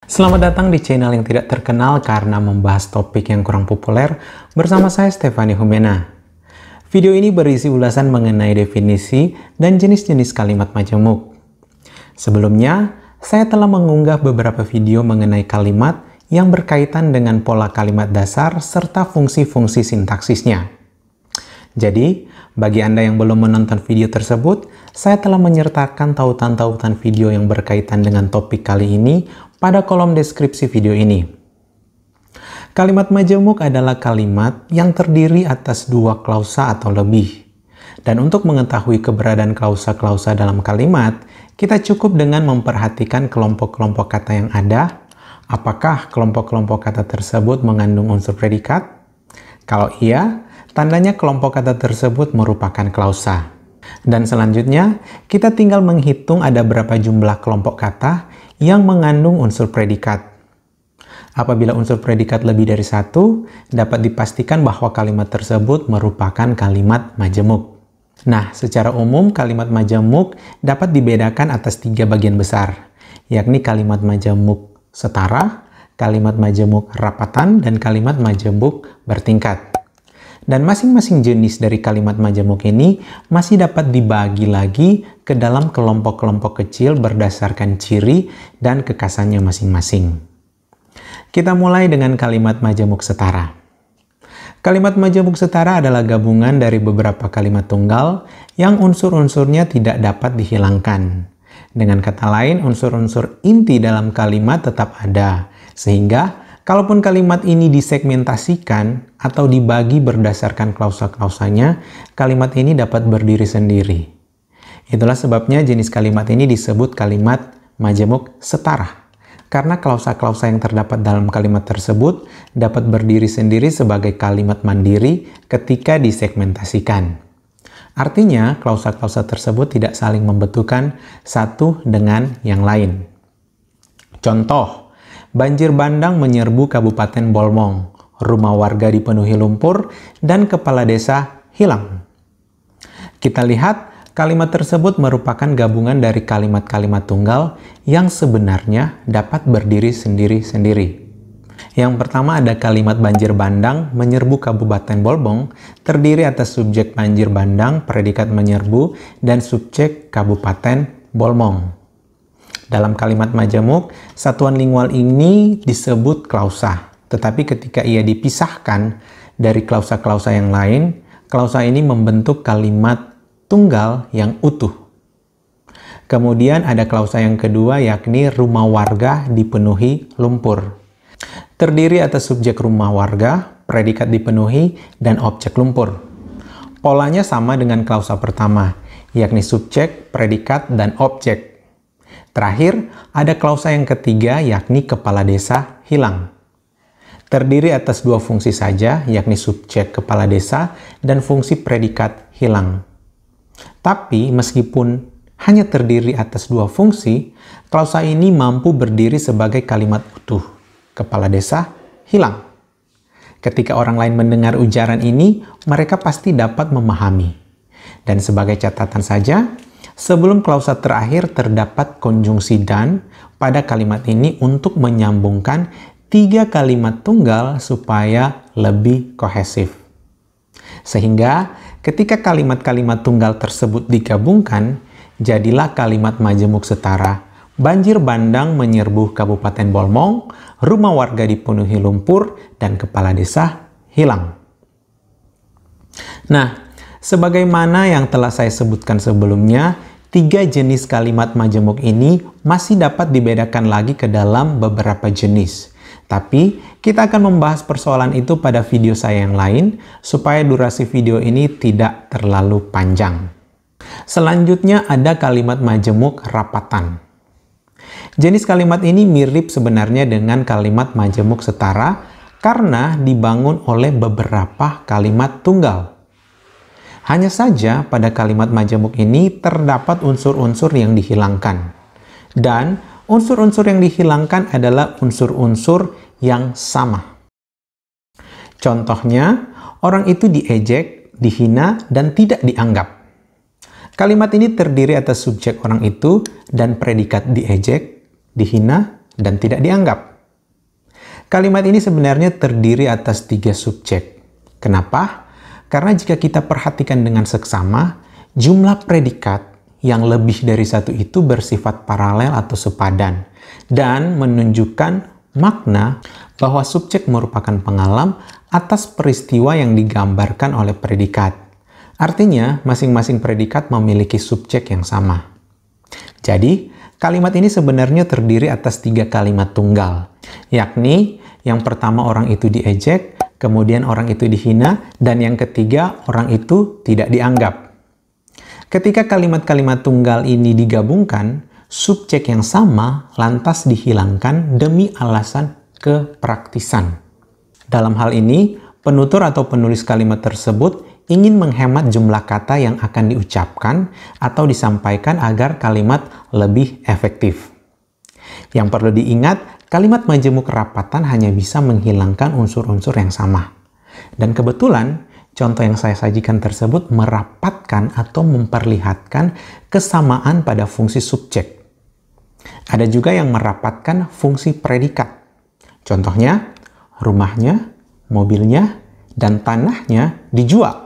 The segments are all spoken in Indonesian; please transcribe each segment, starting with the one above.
Selamat datang di channel yang tidak terkenal karena membahas topik yang kurang populer bersama saya Stefani Humena. Video ini berisi ulasan mengenai definisi dan jenis-jenis kalimat majemuk. Sebelumnya, saya telah mengunggah beberapa video mengenai kalimat yang berkaitan dengan pola kalimat dasar serta fungsi-fungsi sintaksisnya. Jadi, bagi Anda yang belum menonton video tersebut, saya telah menyertakan tautan-tautan video yang berkaitan dengan topik kali ini pada kolom deskripsi video ini. Kalimat majemuk adalah kalimat yang terdiri atas dua klausa atau lebih. Dan untuk mengetahui keberadaan klausa-klausa dalam kalimat, kita cukup dengan memperhatikan kelompok-kelompok kata yang ada. Apakah kelompok-kelompok kata tersebut mengandung unsur predikat? Kalau iya, tandanya kelompok kata tersebut merupakan klausa. Dan selanjutnya, kita tinggal menghitung ada berapa jumlah kelompok kata yang mengandung unsur predikat. Apabila unsur predikat lebih dari satu, dapat dipastikan bahwa kalimat tersebut merupakan kalimat majemuk. Nah, secara umum kalimat majemuk dapat dibedakan atas tiga bagian besar, yakni kalimat majemuk setara, kalimat majemuk rapatan, dan kalimat majemuk bertingkat. Dan masing-masing jenis dari kalimat majemuk ini masih dapat dibagi lagi ke dalam kelompok-kelompok kecil berdasarkan ciri dan kekhasannya masing-masing. Kita mulai dengan kalimat majemuk setara. Kalimat majemuk setara adalah gabungan dari beberapa kalimat tunggal yang unsur-unsurnya tidak dapat dihilangkan. Dengan kata lain, unsur-unsur inti dalam kalimat tetap ada, sehingga kalaupun kalimat ini disegmentasikan atau dibagi berdasarkan klausa-klausanya, kalimat ini dapat berdiri sendiri. Itulah sebabnya jenis kalimat ini disebut kalimat majemuk setara. Karena klausa-klausa yang terdapat dalam kalimat tersebut dapat berdiri sendiri sebagai kalimat mandiri ketika disegmentasikan. Artinya, klausa-klausa tersebut tidak saling membutuhkan satu dengan yang lain. Contoh, banjir bandang menyerbu Kabupaten Bolmong, rumah warga dipenuhi lumpur, dan kepala desa hilang. Kita lihat, kalimat tersebut merupakan gabungan dari kalimat-kalimat tunggal yang sebenarnya dapat berdiri sendiri-sendiri. Yang pertama ada kalimat banjir bandang menyerbu Kabupaten Bolmong, terdiri atas subjek banjir bandang, predikat menyerbu, dan subjek Kabupaten Bolmong. Dalam kalimat majemuk, satuan lingual ini disebut klausa. Tetapi ketika ia dipisahkan dari klausa-klausa yang lain, klausa ini membentuk kalimat tunggal yang utuh. Kemudian ada klausa yang kedua, yakni rumah warga dipenuhi lumpur. Terdiri atas subjek rumah warga, predikat dipenuhi, dan objek lumpur. Polanya sama dengan klausa pertama, yakni subjek, predikat, dan objek. Terakhir, ada klausa yang ketiga, yakni kepala desa hilang. Terdiri atas dua fungsi saja, yakni subjek kepala desa dan fungsi predikat hilang. Tapi, meskipun hanya terdiri atas dua fungsi, klausa ini mampu berdiri sebagai kalimat utuh. Kepala desa hilang. Ketika orang lain mendengar ujaran ini, mereka pasti dapat memahami. Dan sebagai catatan saja, sebelum klausa terakhir terdapat konjungsi dan pada kalimat ini untuk menyambungkan tiga kalimat tunggal supaya lebih kohesif. Sehingga ketika kalimat-kalimat tunggal tersebut digabungkan, jadilah kalimat majemuk setara. Banjir bandang menyerbu Kabupaten Bolmong, rumah warga dipenuhi lumpur, dan kepala desa hilang. Nah, sebagaimana yang telah saya sebutkan sebelumnya, tiga jenis kalimat majemuk ini masih dapat dibedakan lagi ke dalam beberapa jenis. Tapi, kita akan membahas persoalan itu pada video saya yang lain, supaya durasi video ini tidak terlalu panjang. Selanjutnya ada kalimat majemuk rapatan. Jenis kalimat ini mirip sebenarnya dengan kalimat majemuk setara karena dibangun oleh beberapa kalimat tunggal. Hanya saja pada kalimat majemuk ini terdapat unsur-unsur yang dihilangkan. Dan unsur-unsur yang dihilangkan adalah unsur-unsur yang sama. Contohnya, orang itu diejek, dihina, dan tidak dianggap. Kalimat ini terdiri atas subjek orang itu dan predikat diejek, dihina, dan tidak dianggap. Kalimat ini sebenarnya terdiri atas 3 subjek. Kenapa? Karena jika kita perhatikan dengan seksama, jumlah predikat yang lebih dari satu itu bersifat paralel atau sepadan dan menunjukkan makna bahwa subjek merupakan pengalam atas peristiwa yang digambarkan oleh predikat. Artinya, masing-masing predikat memiliki subjek yang sama. Jadi, kalimat ini sebenarnya terdiri atas 3 kalimat tunggal, yakni yang pertama orang itu diejek, kemudian orang itu dihina, dan yang ketiga orang itu tidak dianggap. Ketika kalimat-kalimat tunggal ini digabungkan, subjek yang sama lantas dihilangkan demi alasan kepraktisan. Dalam hal ini, penutur atau penulis kalimat tersebut ingin menghemat jumlah kata yang akan diucapkan atau disampaikan agar kalimat lebih efektif. Yang perlu diingat, kalimat majemuk rapatan hanya bisa menghilangkan unsur-unsur yang sama. Dan kebetulan, contoh yang saya sajikan tersebut merapatkan atau memperlihatkan kesamaan pada fungsi subjek. Ada juga yang merapatkan fungsi predikat. Contohnya, rumahnya, mobilnya, dan tanahnya dijual.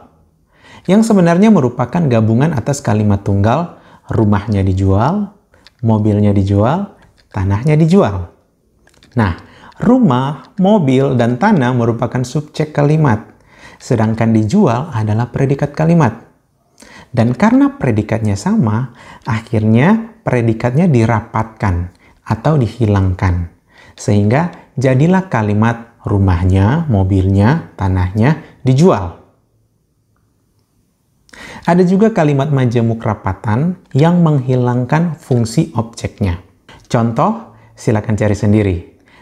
Yang sebenarnya merupakan gabungan atas kalimat tunggal, rumahnya dijual, mobilnya dijual, tanahnya dijual. Nah, rumah, mobil, dan tanah merupakan subjek kalimat, sedangkan dijual adalah predikat kalimat. Dan karena predikatnya sama, akhirnya predikatnya dirapatkan atau dihilangkan, sehingga jadilah kalimat rumahnya, mobilnya, tanahnya dijual. Ada juga kalimat majemuk rapatan yang menghilangkan fungsi objeknya. Contoh, silakan cari sendiri.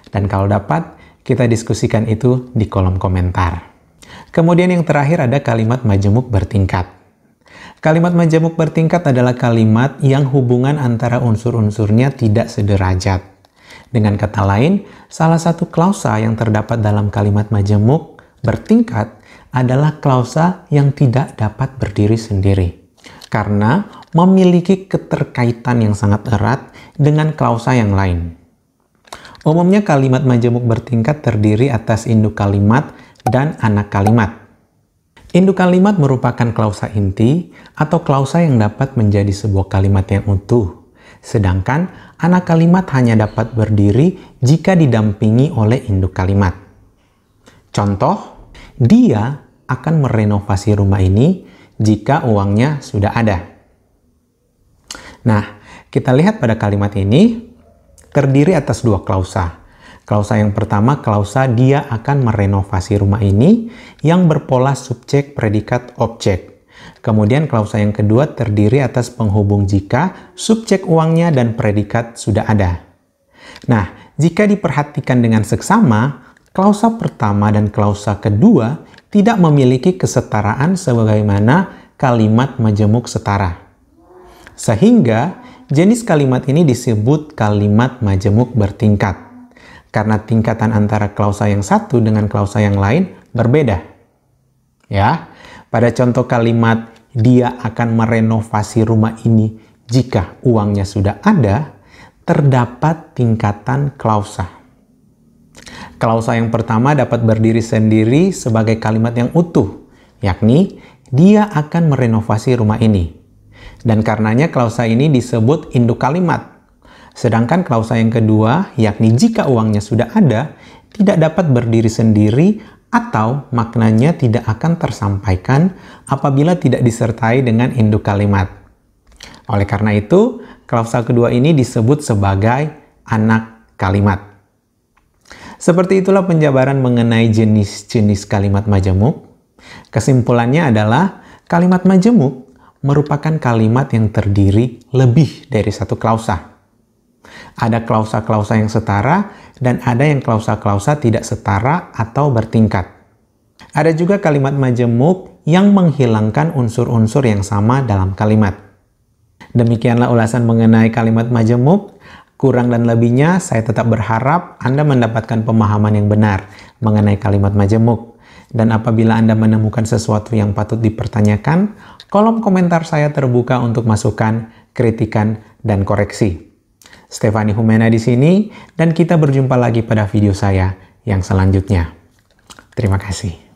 Dan kalau dapat, kita diskusikan itu di kolom komentar. Kemudian yang terakhir ada kalimat majemuk bertingkat. Kalimat majemuk bertingkat adalah kalimat yang hubungan antara unsur-unsurnya tidak sederajat. Dengan kata lain, salah satu klausa yang terdapat dalam kalimat majemuk bertingkat adalah klausa yang tidak dapat berdiri sendiri, karena memiliki keterkaitan yang sangat erat dengan klausa yang lain. Umumnya kalimat majemuk bertingkat terdiri atas induk kalimat dan anak kalimat. Induk kalimat merupakan klausa inti atau klausa yang dapat menjadi sebuah kalimat yang utuh, sedangkan anak kalimat hanya dapat berdiri jika didampingi oleh induk kalimat. Contoh, dia akan merenovasi rumah ini jika uangnya sudah ada. Nah, kita lihat pada kalimat ini terdiri atas 2 klausa. Klausa yang pertama, klausa dia akan merenovasi rumah ini yang berpola subjek, predikat, objek. Kemudian klausa yang kedua terdiri atas penghubung jika subjek uangnya dan predikat sudah ada. Nah, jika diperhatikan dengan seksama, klausa pertama dan klausa kedua tidak memiliki kesetaraan sebagaimana kalimat majemuk setara. Sehingga jenis kalimat ini disebut kalimat majemuk bertingkat, karena tingkatan antara klausa yang satu dengan klausa yang lain berbeda. Ya, pada contoh kalimat dia akan merenovasi rumah ini jika uangnya sudah ada, terdapat tingkatan klausa. Klausa yang pertama dapat berdiri sendiri sebagai kalimat yang utuh, yakni dia akan merenovasi rumah ini. Dan karenanya klausa ini disebut induk kalimat. Sedangkan klausa yang kedua, yakni jika uangnya sudah ada, tidak dapat berdiri sendiri atau maknanya tidak akan tersampaikan apabila tidak disertai dengan induk kalimat. Oleh karena itu, klausa kedua ini disebut sebagai anak kalimat. Seperti itulah penjabaran mengenai jenis-jenis kalimat majemuk. Kesimpulannya adalah kalimat majemuk merupakan kalimat yang terdiri lebih dari satu klausa. Ada klausa-klausa yang setara dan ada yang klausa-klausa tidak setara atau bertingkat. Ada juga kalimat majemuk yang menghilangkan unsur-unsur yang sama dalam kalimat. Demikianlah ulasan mengenai kalimat majemuk. Kurang dan lebihnya, saya tetap berharap Anda mendapatkan pemahaman yang benar mengenai kalimat majemuk. Dan apabila Anda menemukan sesuatu yang patut dipertanyakan, kolom komentar saya terbuka untuk masukan, kritikan, dan koreksi. Stefani Humena di sini, dan kita berjumpa lagi pada video saya yang selanjutnya. Terima kasih.